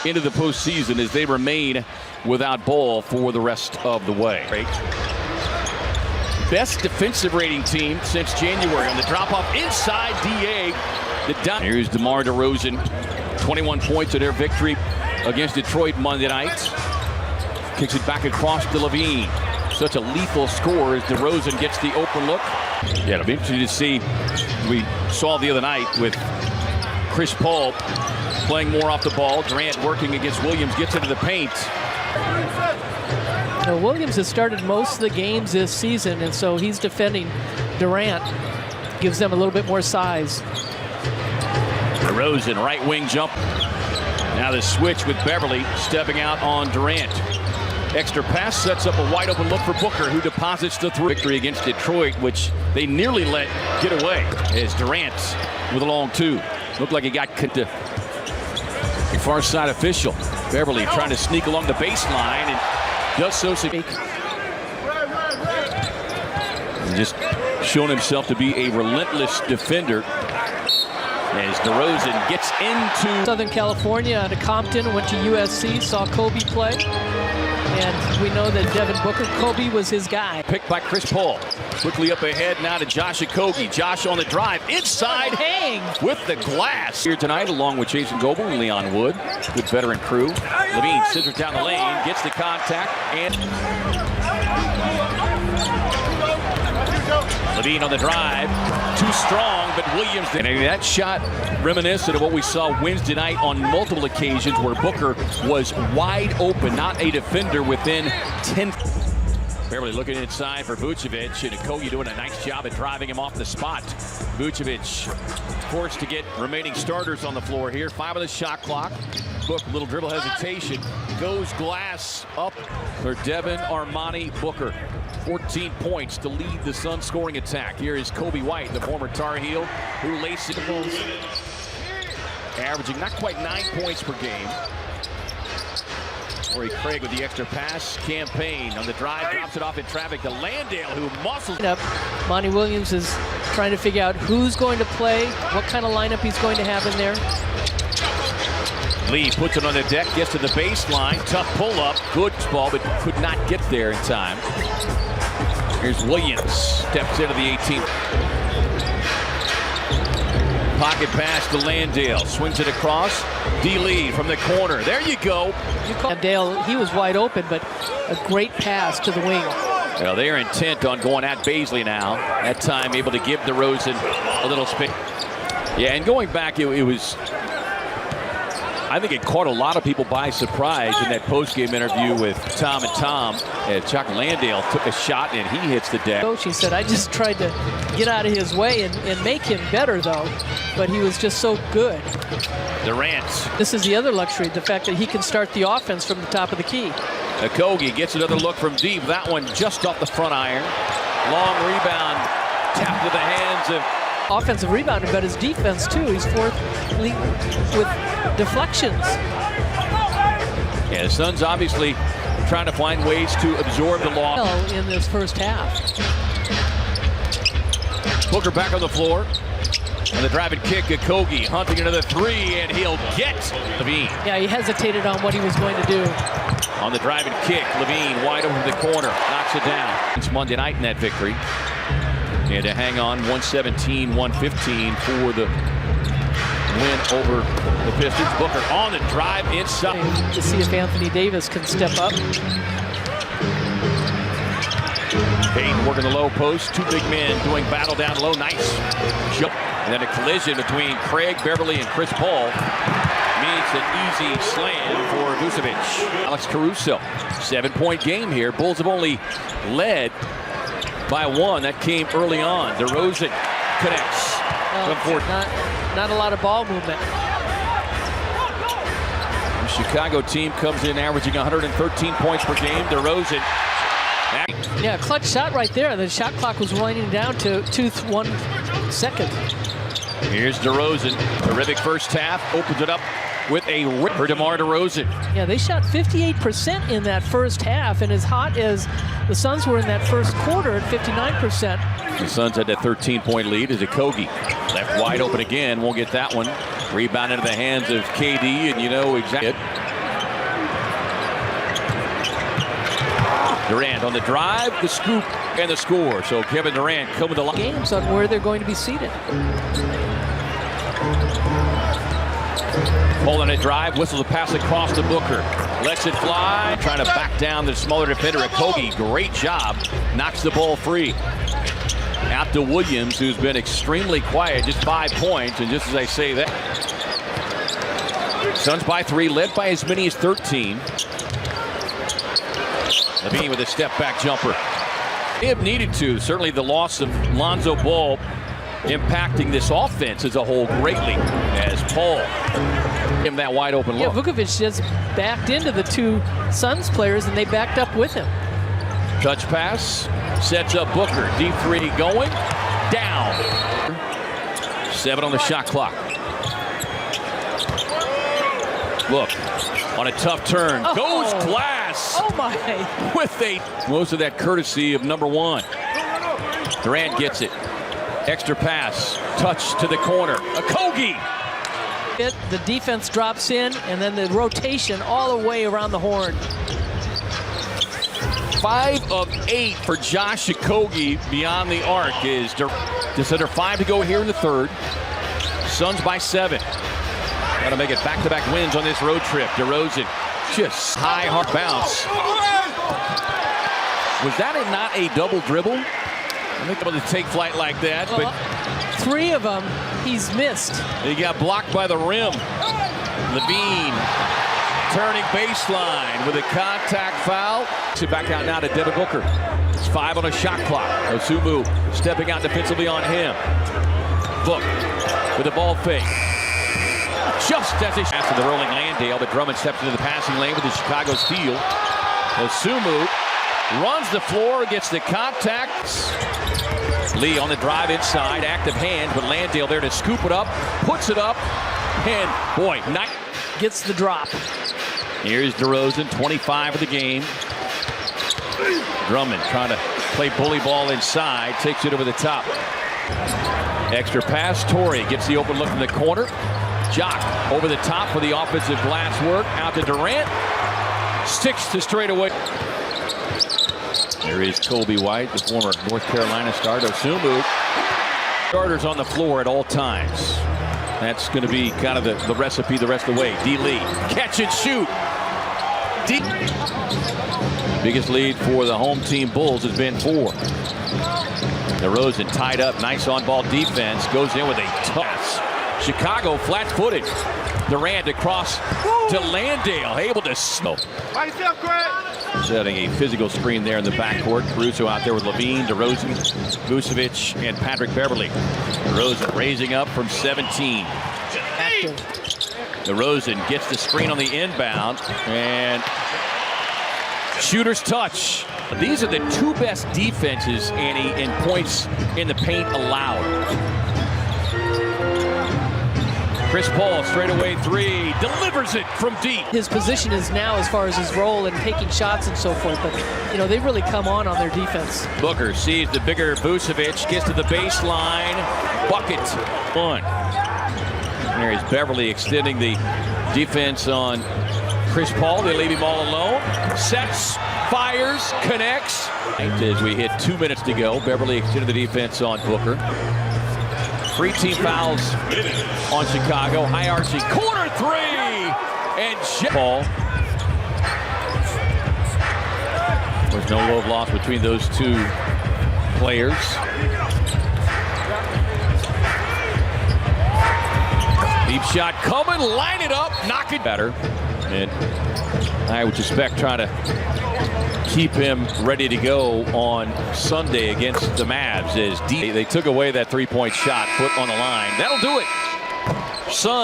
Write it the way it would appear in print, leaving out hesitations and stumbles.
into the postseason as they remain without ball for the rest of the way. Best defensive rating team since January on the drop-off inside DA. Here's DeMar DeRozan, 21 points in their victory against Detroit Monday night. Kicks it back across to LaVine. Such a lethal score as DeRozan gets the open look. Yeah, it'll be interesting to see. We saw the other night with Chris Paul playing more off the ball. Durant working against Williams, gets into the paint. Now, Williams has started most of the games this season, and so he's defending Durant. Gives them a little bit more size. DeRozan, right wing jump. Now the switch with Beverly stepping out on Durant. Extra pass sets up a wide open look for Booker, who deposits the victory against Detroit, which they nearly let get away. As Durant with a long two. Looked like he got cut. A far side official. Beverly trying to sneak along the baseline and does so. And just shown himself to be a relentless defender. As DeRozan gets into Southern California out of Compton, went to USC, saw Kobe play. And we know that Devin Booker, Kobe was his guy. Picked by Chris Paul. Quickly up ahead now to Josh Okogie. Josh on the drive. Inside. Hang. With the glass. Here tonight along with Jason Goble and Leon Wood. Good veteran crew. LaVine scissors down the lane. Gets the contact. And LaVine on the drive. Too strong, but Williams. And that shot reminiscent of what we saw Wednesday night on multiple occasions where Booker was wide open, not a defender within 10. Beverly looking inside for Vucevic, and Okogie doing a nice job at driving him off the spot. Vucevic forced to get remaining starters on the floor here. 5 on the shot clock. Book, little dribble hesitation. Goes glass up for Devin Armani Booker. 14 points to lead the Suns scoring attack. Here is Kobe White, the former Tar Heel, who laces the balls. Averaging not quite 9 points per game. Corey Craig with the extra pass. Campaign on the drive, drops it off in traffic to Landale, who muscles up. Monty Williams is trying to figure out who's going to play, what kind of lineup he's going to have in there. Lee puts it on the deck, gets to the baseline. Tough pull-up. Good ball, but could not get there in time. Here's Williams. Steps into the 18th. Pocket pass to Landale. Swings it across. D. Lee from the corner. There you go. Landale, he was wide open, but a great pass to the wing. Well, they are intent on going at Baisley now. That time able to give DeRozan a little space. Yeah, and going back, it was... I think it caught a lot of people by surprise in that post-game interview with Tom and Tom. Chuck Landale took a shot and he hits the deck. Coach, he said, I just tried to get out of his way and make him better, though. But he was just so good. Durant. This is the other luxury, the fact that he can start the offense from the top of the key. Okogie gets another look from deep. That one just off the front iron. Long rebound. Tap to the hands of... Offensive rebounding, but his defense, too. He's fourth with deflections. Yeah, the Suns obviously trying to find ways to absorb the loss. In this first half. Booker back on the floor. And the drive and kick, Okogie hunting another three, and he'll get LaVine. Yeah, he hesitated on what he was going to do. On the drive and kick, LaVine wide open the corner, knocks it down. It's Monday night in that victory. And to hang on, 117-115 for the win over the Pistons. Booker on the drive inside. To see if Anthony Davis can step up. Payton working the low post. 2 big men doing battle down low. Nice jump. And then a collision between Craig Beverly and Chris Paul means an easy slam for Vucevic. Alex Caruso, 7-point game here. Bulls have only led by 1. That came early on. DeRozan connects. Not a lot of ball movement. The Chicago team comes in averaging 113 points per game. DeRozan. Yeah, clutch shot right there. The shot clock was winding down to 1 second. Here's DeRozan. Terrific first half. Opens it up with a rip for DeMar DeRozan. Yeah, they shot 58% in that first half, and as hot as the Suns were in that first quarter at 59%. The Suns had that 13-point lead as Okogie left wide open again. Won't get that one. Rebound into the hands of KD, and you know exactly. Durant on the drive, the scoop, and the score. So Kevin Durant coming to line. Games on where they're going to be seated. Holding a drive, whistle the pass across to Booker. Lets it fly, trying to back down the smaller defender. Okogie, great job, knocks the ball free. Out to Williams, who's been extremely quiet, just 5 points, and just as I say that. Suns by 3, led by as many as 13. LaVine with a step-back jumper. They have needed to. Certainly the loss of Lonzo Ball impacting this offense as a whole greatly as Paul gave him that wide open look. Yeah, Vukovic just backed into the two Suns players, and they backed up with him. Touch pass, sets up Booker. Deep three going, down. 7 on the shot clock. Look, on a tough turn, goes Glass. Oh my! With most of that courtesy of number 1. Durant gets it. Extra pass, touch to the corner. Okogie. The defense drops in, and then the rotation all the way around the horn. 5 of 8 for Josh Okogie beyond the arc is just under 5 to go here in the third. Suns by 7. Got to make it back-to-back wins on this road trip. DeRozan just high, hard bounce. Was that not a double dribble? I think able to take flight like that, but 3 of them he's missed. He got blocked by the rim. LaVine turning baseline with a contact foul. So back out now to Devin Booker. It's 5 on a shot clock. Osumu stepping out defensively on him. Book with the ball fake. Just as he pass to the rolling Landale, but Drummond steps into the passing lane with the Chicago steal. Osumu runs the floor, gets the contacts. Lee on the drive inside, active hand, but Landale there to scoop it up, puts it up, and boy, gets the drop. Here's DeRozan, 25 of the game. Drummond trying to play bully ball inside, takes it over the top. Extra pass, Torrey gets the open look in the corner. Jock over the top for the offensive glass work. Out to Durant. Sticks to straightaway. There is Kobe White, the former North Carolina star. Osumu. Starters on the floor at all times. That's going to be kind of the recipe the rest of the way. D. Lee, catch and shoot. D. Biggest lead for the home team Bulls has been 4. DeRozan tied up, nice on-ball defense. Goes in with a toss. Chicago flat-footed. Durant across to Landale, able to smoke. Setting a physical screen there in the backcourt. Caruso out there with LaVine, DeRozan, Vucevic, and Patrick Beverly. DeRozan raising up from 17. DeRozan gets the screen on the inbound, and shooter's touch. These are the 2 best defenses, Annie, in points in the paint allowed. Chris Paul, straightaway 3, delivers it from deep. His position is now as far as his role in taking shots and so forth, but you know, they've really come on their defense. Booker sees the bigger Vucevic, gets to the baseline, bucket. 1. There's Beverly extending the defense on Chris Paul. They leave him all alone. Sets, fires, connects. As we hit 2 minutes to go, Beverly extended the defense on Booker. 3 team fouls on Chicago. High arching corner 3, and Paul. There's no love lost between those 2 players. Deep shot coming, line it up, knock it better. And I would suspect trying to keep him ready to go on Sunday against the Mavs as they took away that 3-point shot, foot on the line. That'll do it. Suns.